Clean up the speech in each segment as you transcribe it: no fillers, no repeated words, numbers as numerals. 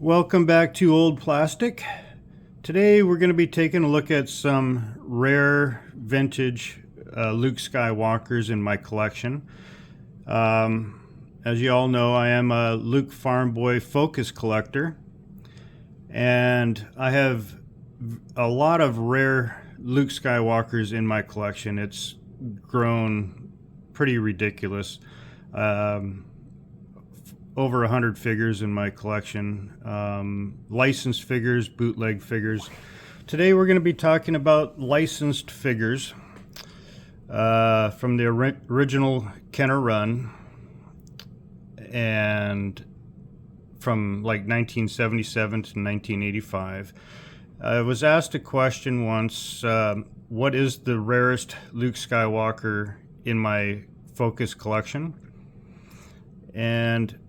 Welcome back to Old Plastic. Today we're going to be taking a look at some rare vintage Luke Skywalkers in my collection. As you all know, I am a Luke Farm Boy Focus collector, and I have a lot of rare Luke Skywalkers in my collection. It's grown pretty ridiculous. Over 100 figures in my collection, licensed figures, bootleg figures. Today we're going to be talking about licensed figures from the original Kenner run and from like 1977 to 1985. I was asked a question once, what is the rarest Luke Skywalker in my Focus collection? And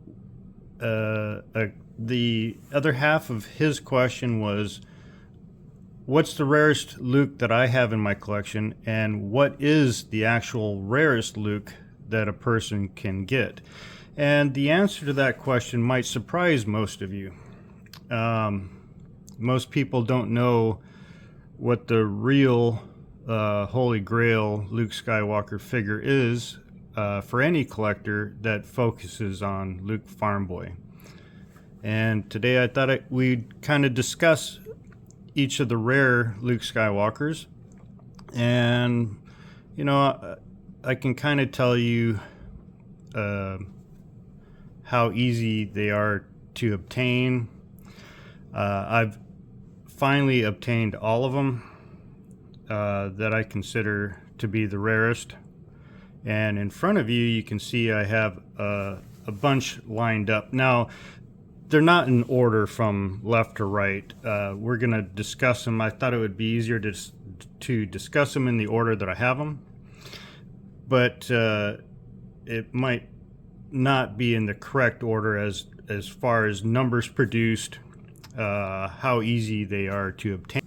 the other half of his question was, what's the rarest Luke that I have in my collection, and what is the actual rarest Luke that a person can get? And the answer to that question might surprise most of you. Most people don't know what the real Holy Grail Luke Skywalker figure is for any collector that focuses on Luke Farm Boy. And today I thought we'd kind of discuss each of the rare Luke Skywalkers, and I can kind of tell you how easy they are to obtain. I've finally obtained all of them that I consider to be the rarest. And in front of you can see I have a bunch lined up. Now, they're not in order from left to right. We're going to discuss them. I thought it would be easier to discuss them in the order that I have them. But it might not be in the correct order as far as numbers produced, how easy they are to obtain.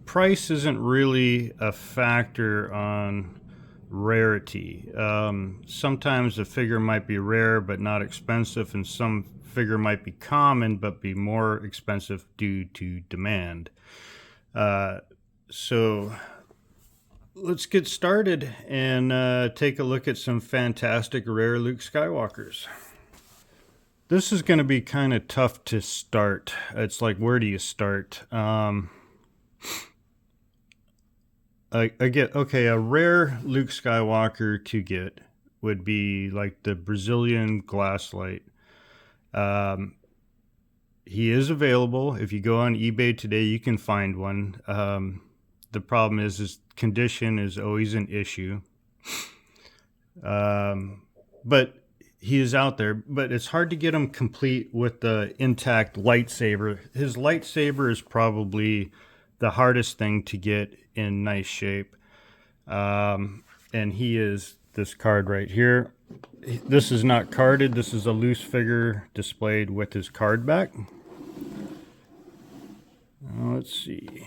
Price isn't really a factor on rarity. Sometimes a figure might be rare but not expensive, and some figure might be common but be more expensive due to demand. So let's get started and take a look at some fantastic rare Luke Skywalkers. This is going to be kind of tough to start. It's like, where do you start? I get, okay, a rare Luke Skywalker to get would be like the Brazilian Glasslight. He is available. If you go on eBay today, you can find one. The problem is his condition is always an issue. But he is out there, but it's hard to get him complete with the intact lightsaber. His lightsaber is probably the hardest thing to get in nice shape. And he is this card right here. This is not carded. This is a loose figure displayed with his card back. Let's see.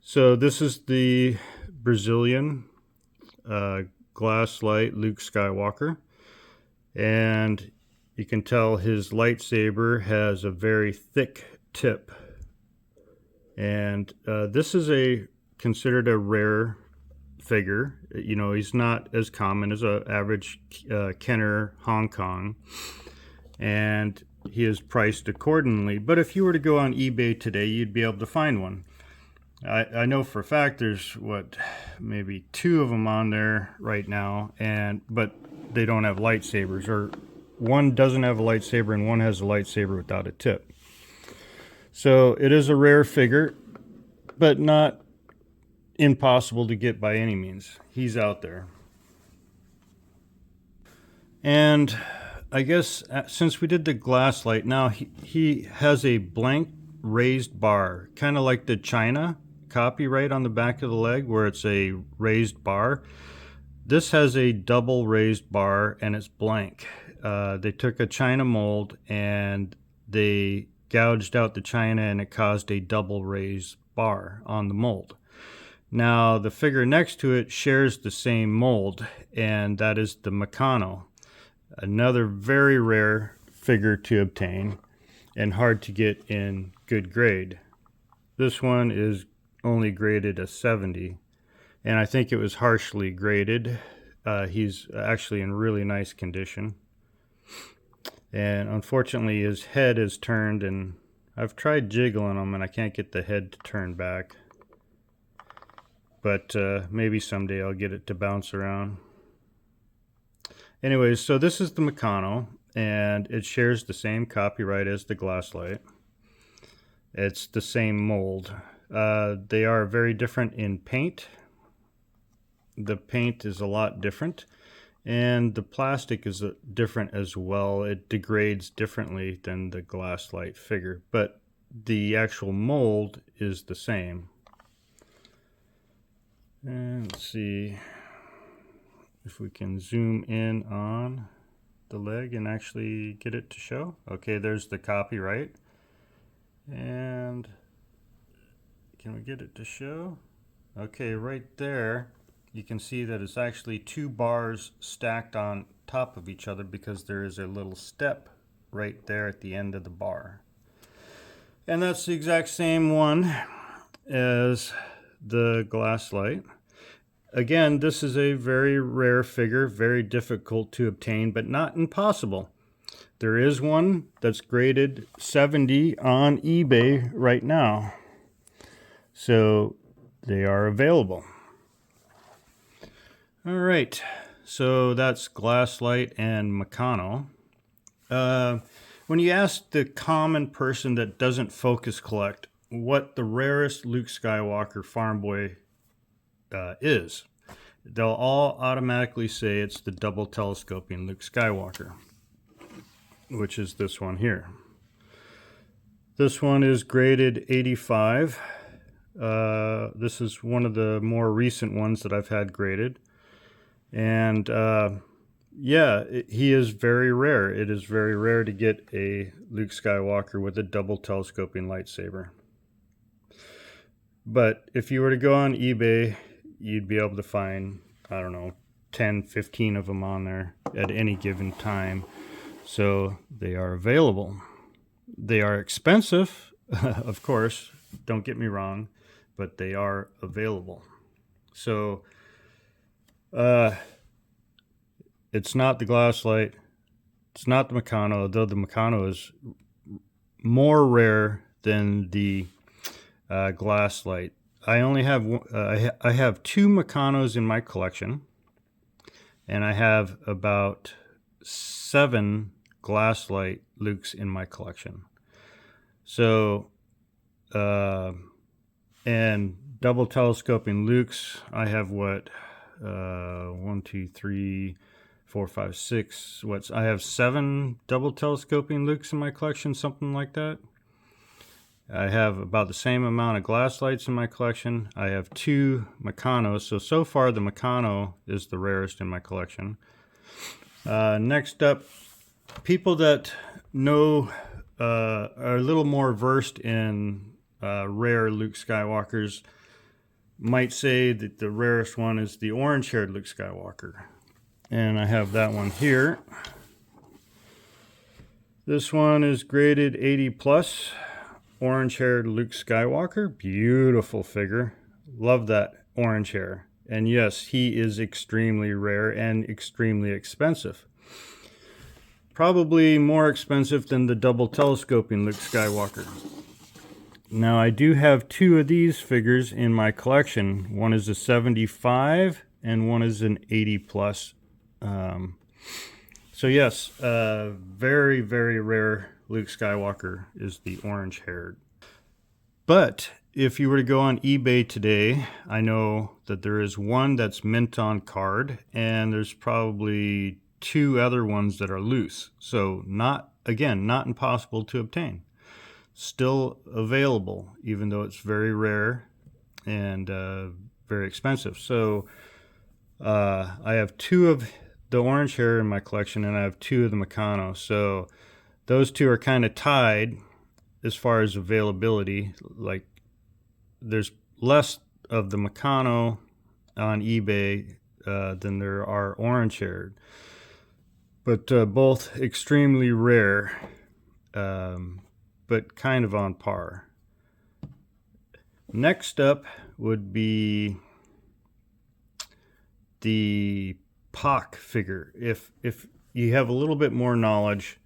So this is the Brazilian Glasslight Luke Skywalker. And you can tell his lightsaber has a very thick tip. And this is considered a rare figure. He's not as common as an average Kenner Hong Kong, and he is priced accordingly. But if you were to go on eBay today, you'd be able to find one. I know for a fact there's maybe 2 of them on there right now, but they don't have lightsabers, or one doesn't have a lightsaber and one has a lightsaber without a tip. So it is a rare figure, but not impossible to get by any means. He's out there. And I guess since we did the Glasslight, now he has a blank raised bar, kind of like the China copyright on the back of the leg where it's a raised bar. This has a double raised bar and it's blank. They took a China mold and they gouged out the China, and it caused a double raised bar on the mold. Now the figure next to it shares the same mold, and that is the Meccano, another very rare figure to obtain and hard to get in good grade. This one is only graded a 70, and I think it was harshly graded. He's actually in really nice condition. And unfortunately his head is turned, and I've tried jiggling him and I can't get the head to turn back. But maybe someday I'll get it to bounce around. Anyways, so this is the Meccano, and it shares the same copyright as the Glasslight. It's the same mold. They are very different in paint. The paint is a lot different, and the plastic is different as well. It degrades differently than the Glasslight figure, but the actual mold is the same. And let's see if we can zoom in on the leg and actually get it to show. Okay, there's the copyright. And can we get it to show? Okay, right there you can see that it's actually 2 bars stacked on top of each other because there is a little step right there at the end of the bar. And that's the exact same one as the Glasslight. Again, this is a very rare figure, very difficult to obtain, but not impossible. There is one that's graded 70 on eBay right now. So they are available. All right, so that's Glasslight and Meccano. When you ask the common person that doesn't focus collect what the rarest Luke Skywalker farm boy is, they'll all automatically say it's the double telescoping Luke Skywalker, which is this one here. This one is graded 85. This is one of the more recent ones that I've had graded. And yeah, he is very rare. It is very rare to get a Luke Skywalker with a double telescoping lightsaber. But if you were to go on eBay, you'd be able to find, I don't know, 10, 15 of them on there at any given time. So they are available. They are expensive, of course, don't get me wrong, but they are available. So it's not the Glasslight, it's not the Meccano, though the Meccano is more rare than the Glasslight. I only have I have 2 Meccanos in my collection, and I have about 7 Glasslight Lukes in my collection. So and double telescoping Lukes, I have what 1, 2, 3, 4, 5, 6. I have 7 double telescoping Lukes in my collection, something like that. I have about the same amount of Glasslights in my collection. I have 2 Meccanos. So far the Meccano is the rarest in my collection. Next up, people that know are a little more versed in rare Luke Skywalkers might say that the rarest one is the orange-haired Luke Skywalker. And I have that one here. This one is graded 80 plus. Orange-haired Luke Skywalker. Beautiful figure. Love that orange hair. And yes, he is extremely rare and extremely expensive. Probably more expensive than the double telescoping Luke Skywalker. Now, I do have 2 of these figures in my collection. One is a 75 and one is an 80 plus. So yes, very, very rare Luke Skywalker is the orange-haired. But if you were to go on eBay today, I know that there is one that's mint on card, and there's probably 2 other ones that are loose. So not impossible to obtain. Still available, even though it's very rare and very expensive. So I have 2 of the orange hair in my collection, and I have 2 of the Meccano. So those 2 are kind of tied as far as availability. Like, there's less of the Meccano on eBay than there are orange-haired. but both extremely rare, but kind of on par. Next up would be the Pak figure. If you have a little bit more knowledge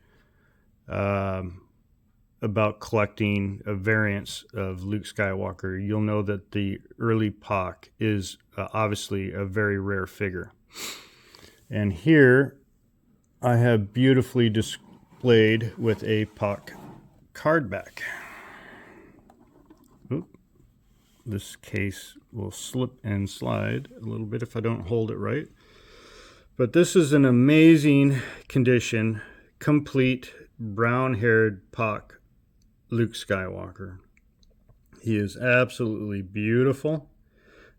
about collecting variants of Luke Skywalker, you'll know that the early Pak is obviously a very rare figure. And here I have beautifully displayed with a Pak card back. Oop. This case will slip and slide a little bit if I don't hold it right. But this is an amazing condition, complete brown-haired Pak Luke Skywalker. He is absolutely beautiful.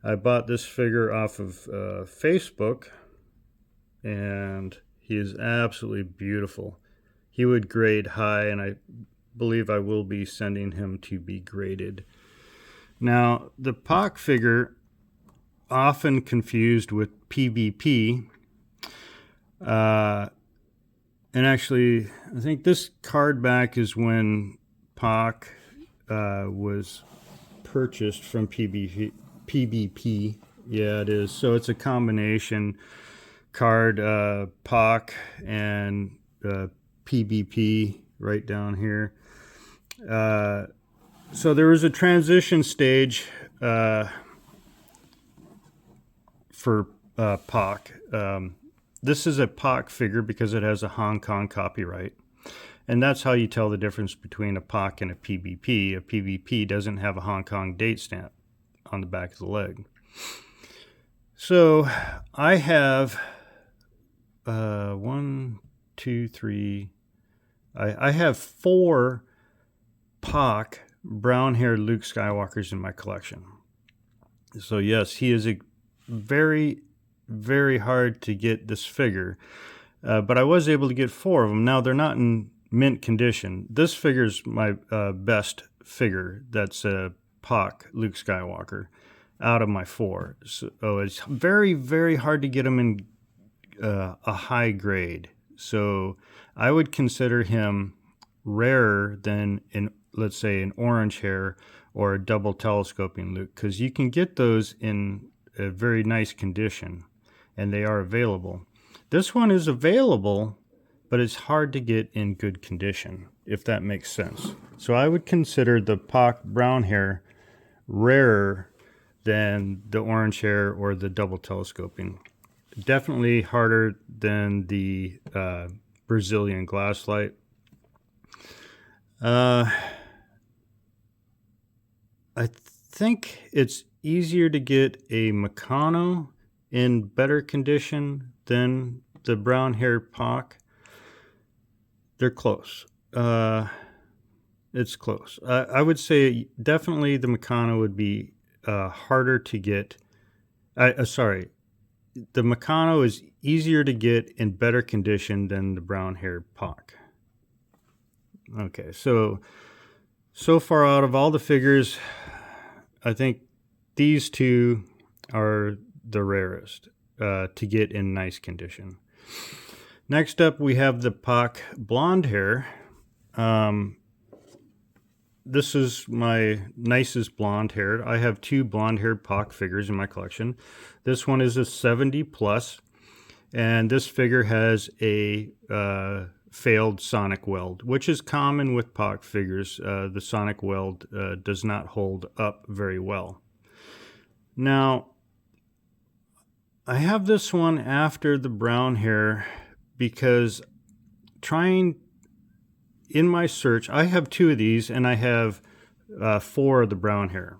I bought this figure off of Facebook, and he is absolutely beautiful. He would grade high, and I believe I will be sending him to be graded. Now, the Pak figure, often confused with PvP, and actually, I think this card back is when Pak was purchased from PvP. Yeah, it is. So it's a combination card, Pak and PvP right down here. So there was a transition stage for Pak. This is a Pak figure because it has a Hong Kong copyright. And that's how you tell the difference between a Pak and a PvP. A PvP doesn't have a Hong Kong date stamp on the back of the leg. So I have one, two, three. I have 4 Pak brown-haired Luke Skywalkers in my collection. So yes, he is a very, very hard to get this figure. But I was able to get 4 of them. Now, they're not in mint condition. This figure is my best figure. That's a Pak Luke Skywalker out of my 4. So it's very, very hard to get them in a high grade. So I would consider him rarer than, let's say, an orange hair or a double telescoping Luke, because you can get those in a very nice condition, and they are available. This one is available, but it's hard to get in good condition, if that makes sense. So I would consider the Pak brown hair rarer than the orange hair or the double telescoping. Definitely harder than the Brazilian glasslight. I think it's easier to get a Meccano in better condition than the brown hair Pak. They're close. It's close. I would say definitely the Meccano would be harder to get. Sorry. The Meccano is easier to get in better condition than the brown-haired Pak. Okay, so far out of all the figures, I think these 2 are the rarest to get in nice condition. Next up, we have the Pak blonde hair. This is my nicest blonde hair. I have 2 blonde haired Pak figures in my collection. This one is a 70 plus, and this figure has a failed sonic weld, which is common with Pak figures. The sonic weld does not hold up very well. Now, I have this one after the brown hair because in my search, I have 2 of these, and I have 4 of the brown hair.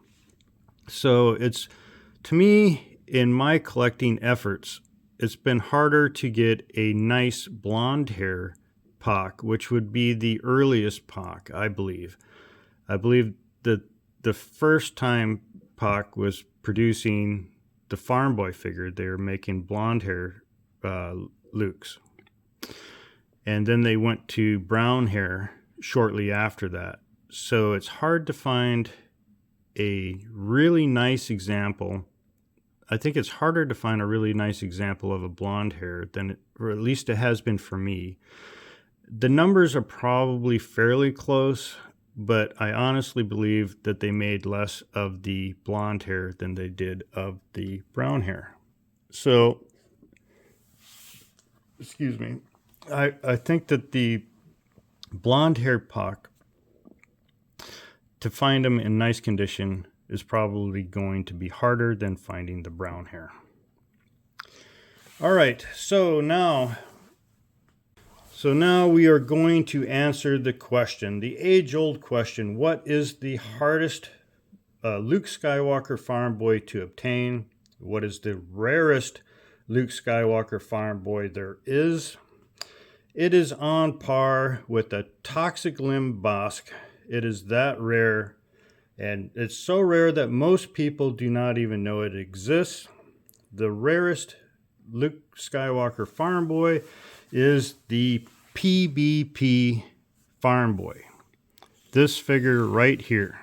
So it's, to me, in my collecting efforts, it's been harder to get a nice blonde hair Pak, which would be the earliest Pak, I believe. I believe that the first time Pak was producing the Farm Boy figure, they were making blonde hair Lukes. And then they went to brown hair shortly after that. So it's hard to find a really nice example I think it's harder to find a really nice example of a blonde hair than, or at least it has been for me. The numbers are probably fairly close, but I honestly believe that they made less of the blonde hair than they did of the brown hair. So, excuse me, I think that the blonde hair POC, to find them in nice condition, is probably going to be harder than finding the brown hair. All right, so now we are going to answer the question, the age-old question: what is the hardest Luke Skywalker farm boy to obtain? What is the rarest Luke Skywalker farm boy there is? It is on par with a toxic limb Bosk. It is that rare, and it's so rare that most people do not even know it exists. The rarest Luke Skywalker farm boy is the PBP farm boy. This figure right here.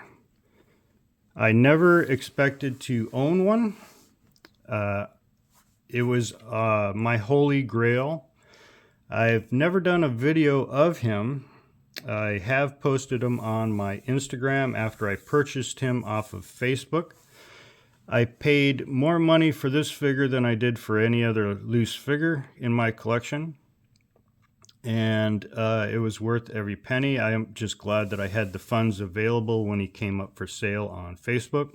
I never expected to own one. It was my holy grail. I've never done a video of him. I have posted him on my Instagram after I purchased him off of Facebook. I paid more money for this figure than I did for any other loose figure in my collection, and it was worth every penny. I am just glad that I had the funds available when he came up for sale on Facebook.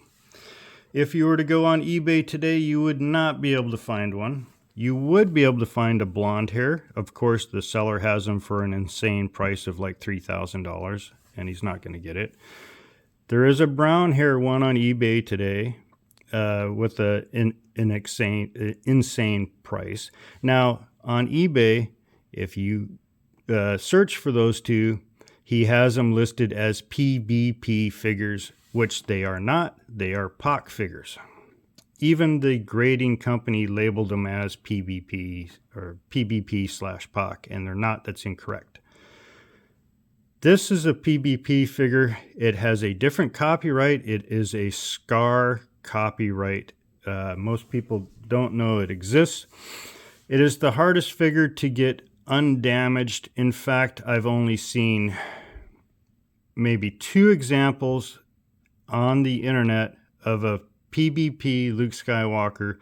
If you were to go on eBay today, you would not be able to find one. You would be able to find a blonde hair. Of course, the seller has them for an insane price of like $3,000, and he's not going to get it. There is a brown hair one on eBay today with an insane price. Now, on eBay, if you search for those two, he has them listed as PBP figures, which they are not. They are POC figures. Even the grading company labeled them as PBP or PBP/POC, and they're not. That's incorrect. This is a PBP figure. It has a different copyright. It is a Scar copyright. Most people don't know it exists. It is the hardest figure to get undamaged. In fact, I've only seen maybe 2 examples on the internet of a PBP Luke Skywalker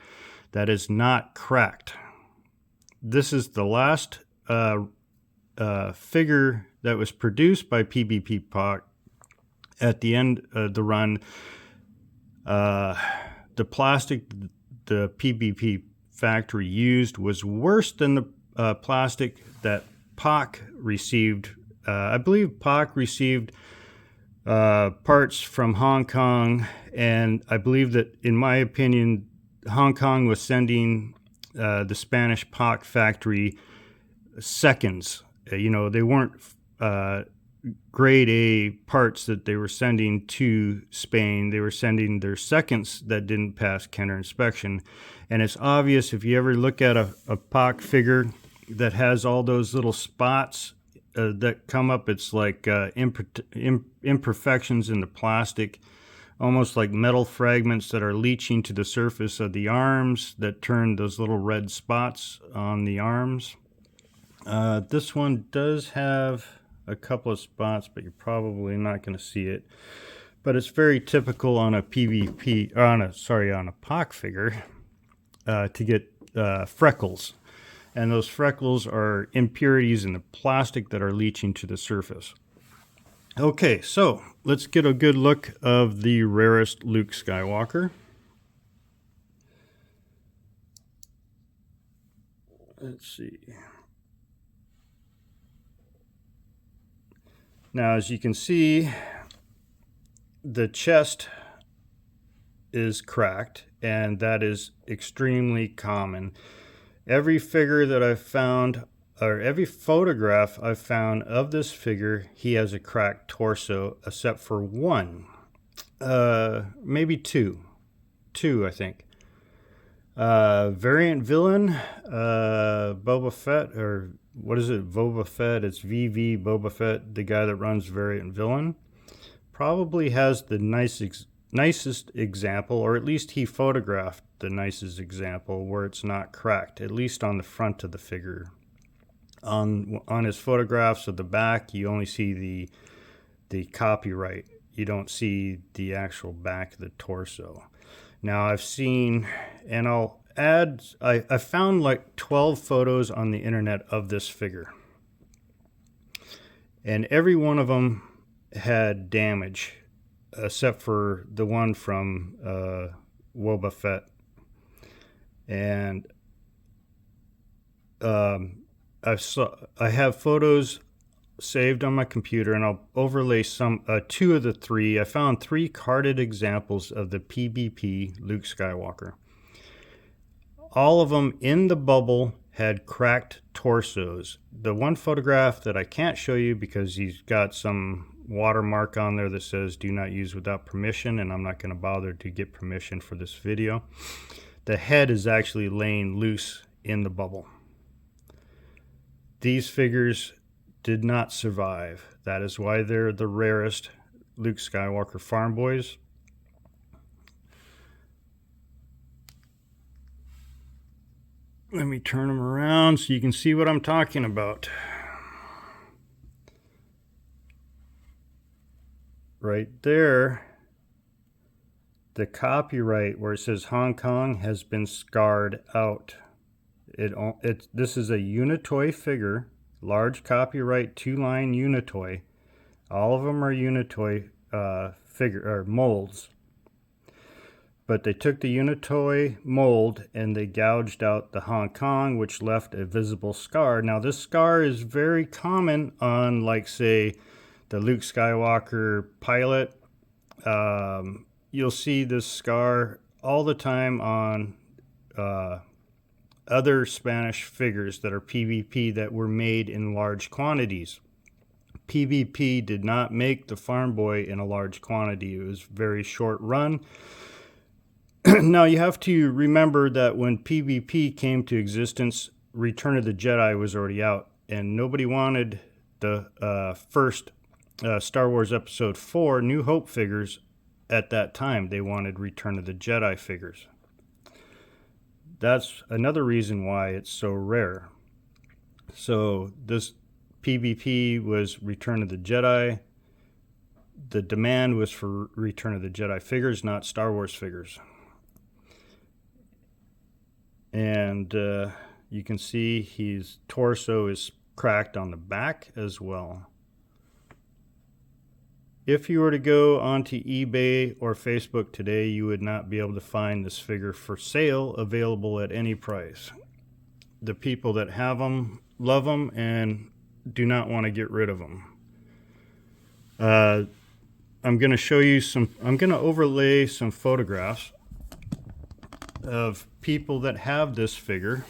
that is not cracked. This is the last figure that was produced by PBP POC. At the end of the run, the plastic the PBP factory used was worse than the plastic that POC received. I believe POC received parts from Hong Kong, and I believe that, in my opinion, Hong Kong was sending the Spanish POC factory seconds. They weren't grade A parts that they were sending to Spain. They were sending their seconds that didn't pass Kenner inspection. And it's obvious if you ever look at a POC figure that has all those little spots that come up, it's like imperfections in the plastic, almost like metal fragments that are leaching to the surface of the arms that turn those little red spots on the arms. This one does have a couple of spots, but you're probably not going to see it. But it's very typical on a PVP, on a POC figure, to get freckles. And those freckles are impurities in the plastic that are leaching to the surface. Okay, so let's get a good look of the rarest Luke Skywalker. Let's see. Now, as you can see, the chest is cracked, and that is extremely common. Every figure that I've found, or every photograph I've found of this figure, he has a cracked torso, except for one. Maybe two, I think. Variant villain, Boba Fett, or what is it, Boba Fett? It's VV Boba Fett, the guy that runs Variant Villain. Probably has the nicest example, or at least he photographed the nicest example where it's not cracked, at least on the front of the figure. On his photographs of the back, you only see the copyright. You don't see the actual back of the torso. Now I've seen, and I'll add, I found like 12 photos on the internet of this figure. And every one of them had damage, except for the one from Boba Fett. And I have photos saved on my computer, and I'll overlay two of the three. I found 3 carded examples of the PvP Luke Skywalker. All of them in the bubble had cracked torsos. The one photograph that I can't show you because he's got some watermark on there that says do not use without permission, and I'm not going to bother to get permission for this video. The head is actually laying loose in the bubble. These figures did not survive. That is why they're the rarest Luke Skywalker farm boys. Let me turn them around so you can see what I'm talking about. Right there, the copyright where it says Hong Kong has been scarred out. This is a Unitoy figure, large copyright 2-line Unitoy. All of them are Unitoy molds. But they took the Unitoy mold and they gouged out the Hong Kong, which left a visible scar. Now this scar is very common on, like, say, the Luke Skywalker pilot. You'll see this scar all the time on other Spanish figures that are PvP that were made in large quantities. PvP did not make the farm boy in a large quantity. It was very short run. Now you have to remember that when PvP came to existence, Return of the Jedi was already out, and nobody wanted the first Star Wars Episode 4 New Hope figures at that time. They wanted Return of the Jedi figures. That's another reason why it's so rare. So this PvP was Return of the Jedi. The demand was for Return of the Jedi figures, not Star Wars figures. And you can see his torso is cracked on the back as well. If you were to go onto eBay or Facebook today, you would not be able to find this figure for sale available at any price. The people that have them love them and do not want to get rid of them. I'm going to show you I'm going to overlay some photographs of people that have this figure.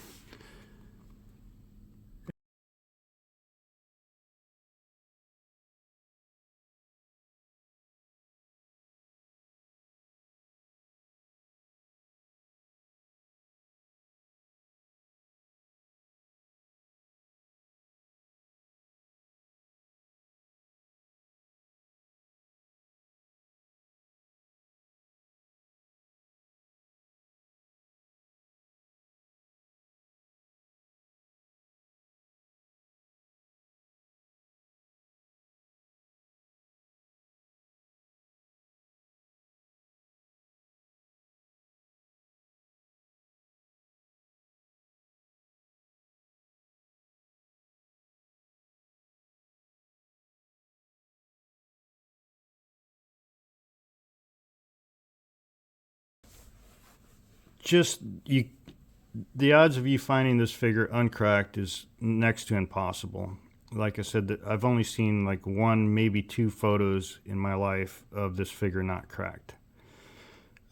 The odds of you finding this figure uncracked is next to impossible. Like I said, I've only seen like 1, maybe 2 photos in my life of this figure not cracked.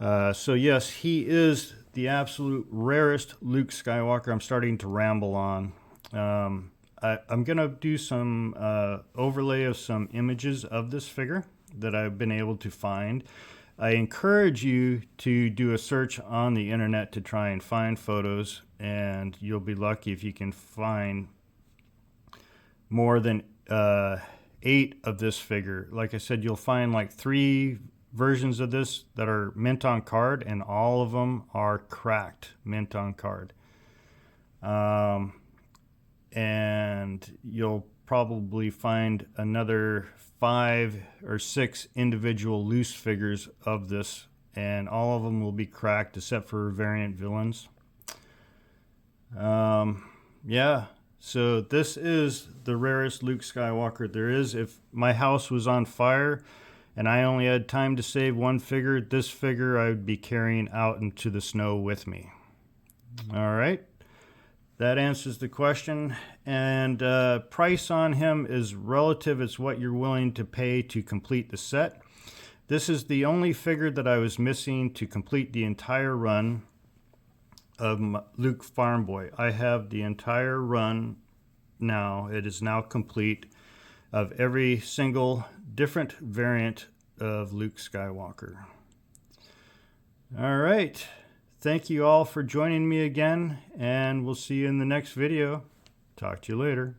So yes, he is the absolute rarest Luke Skywalker. I'm starting to ramble on. I'm going to do some overlay of some images of this figure that I've been able to find. I encourage you to do a search on the internet to try and find photos, and you'll be lucky if you can find more than 8 of this figure. Like I said, you'll find like 3 versions of this that are mint on card, and all of them are cracked mint on card. And you'll probably find another 5 or 6 individual loose figures of this, and all of them will be cracked except for variant villains. Yeah, so this is the rarest Luke Skywalker there is. If my house was on fire and I only had time to save one figure, this figure I would be carrying out into the snow with me. All right, that answers the question. And price on him is relative. It's what you're willing to pay to complete the set. This is the only figure that I was missing to complete the entire run of Luke Farm Boy. I have the entire run now. It is now complete of every single different variant of Luke Skywalker. All right. Thank you all for joining me again, and we'll see you in the next video. Talk to you later.